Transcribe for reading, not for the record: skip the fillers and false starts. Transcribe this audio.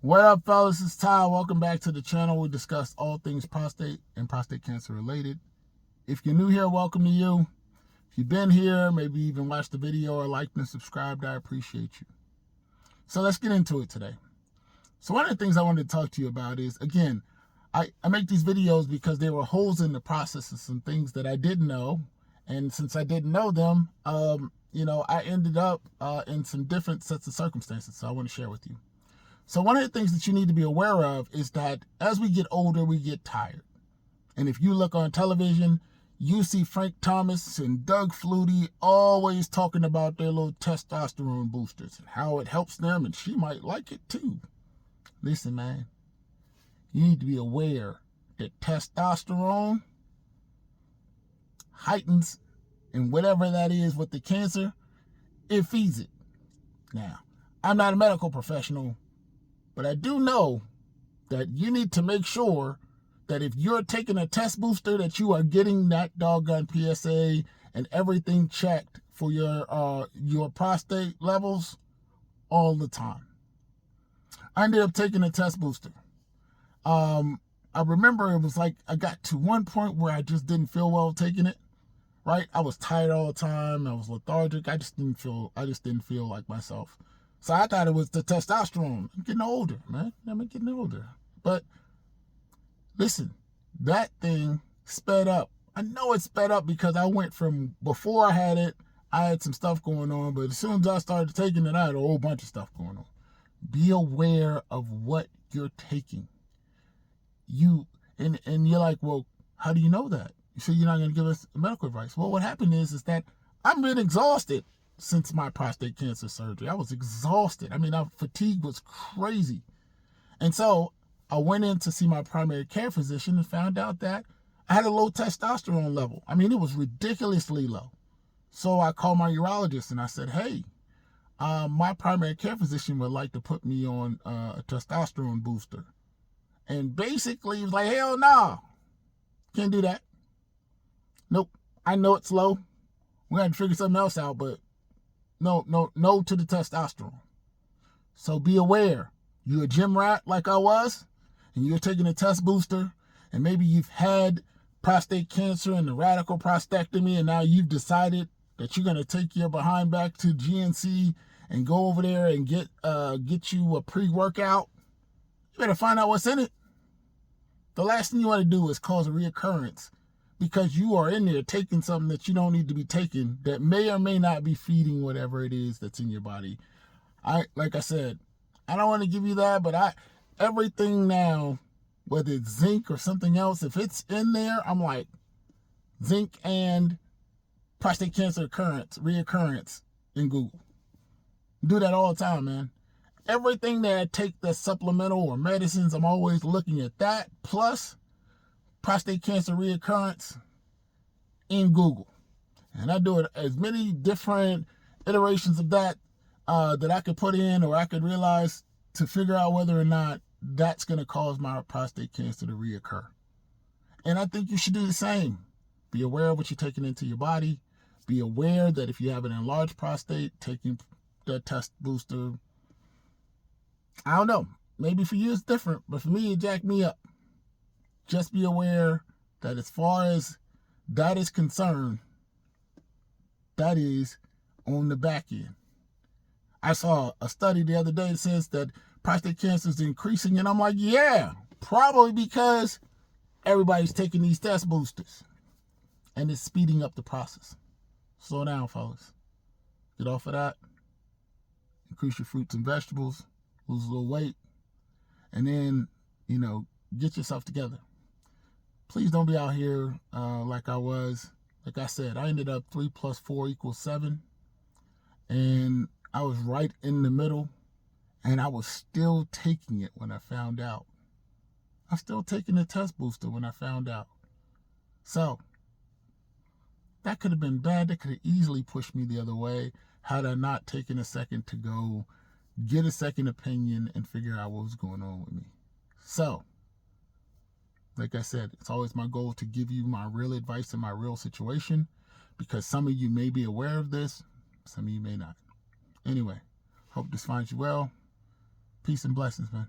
What up, fellas? It's Ty. Welcome back to the channel. We discuss all things prostate and prostate cancer related. If you're new here, welcome to you. If you've been here, maybe even watched the video or liked and subscribed, I appreciate you. So let's get into it today. So one of the things I wanted to talk to you about is, again, I make these videos because there were holes in the process of some things that I didn't know. And since I didn't know them, I ended up in some different sets of circumstances. So I want to share with you. So one of the things that you need to be aware of is that as we get older, we get tired. And if you look on television, you see Frank Thomas and Doug Flutie always talking about their little testosterone boosters and how it helps them, and she might like it too. Listen, man, you need to be aware that testosterone heightens, and whatever that is with the cancer, it feeds it. Now, I'm not a medical professional, but I do know that you need to make sure that if you're taking a test booster, that you are getting that doggone PSA and everything checked for your prostate levels all the time. I ended up taking a test booster. I remember it was like I got to one point where I just didn't feel well taking it. Right? I was tired all the time. I was lethargic. I just didn't feel like myself. So I thought it was the testosterone. I'm getting older, man. I'm getting older. But listen, that thing sped up. I know it sped up because I went from before I had some stuff going on, but as soon as I started taking it, I had a whole bunch of stuff going on. Be aware of what you're taking. And you're like, well, how do you know that? You say you're not going to give us medical advice. Well, what happened is that I've been exhausted since my prostate cancer surgery. I was exhausted. Fatigue was crazy. And so I went in to see my primary care physician and found out that I had a low testosterone level. It was ridiculously low. So I called my urologist and I said, hey, my primary care physician would like to put me on a testosterone booster. And basically he was like, hell no, can't do that. Nope, I know it's low. We got to figure something else out, but no to the testosterone. So be aware. You're a gym rat like I was, and you're taking a test booster, and maybe you've had prostate cancer and the radical prostatectomy, and now you've decided that you're going to take your behind back to GNC and go over there and get you a pre-workout. You better find out what's in it. The last thing you want to do is cause a reoccurrence because you are in there taking something that you don't need to be taking that may or may not be feeding whatever it is that's in your body. Like I said, I don't want to give you that, but everything now, whether it's zinc or something else, if it's in there, I'm like, zinc and prostate cancer reoccurrence in Google. Do that all the time, man. Everything that I take that's supplemental or medicines, I'm always looking at that, plus prostate cancer reoccurrence in Google. And I do it as many different iterations of that that I could put in or I could realize to figure out whether or not that's going to cause my prostate cancer to reoccur. And I think you should do the same. Be aware of what you're taking into your body. Be aware that if you have an enlarged prostate, taking the test booster, I don't know, maybe for you it's different, but for me it jacked me up. Just be aware that as far as that is concerned, that is on the back end. I saw a study the other day that says that prostate cancer is increasing, and I'm like, yeah, probably because everybody's taking these test boosters, and it's speeding up the process. Slow down, fellas. Get off of that. Increase your fruits and vegetables. Lose a little weight. And then, get yourself together. Please don't be out here like I was. Like I said, I ended up 3 + 4 = 7. And I was right in the middle. And I was still taking it when I found out. I was still taking the test booster when I found out. So, that could have been bad. That could have easily pushed me the other way had I not taken a second to go get a second opinion and figure out what was going on with me. So, like I said, it's always my goal to give you my real advice in my real situation because some of you may be aware of this, some of you may not. Anyway, hope this finds you well. Peace and blessings, man.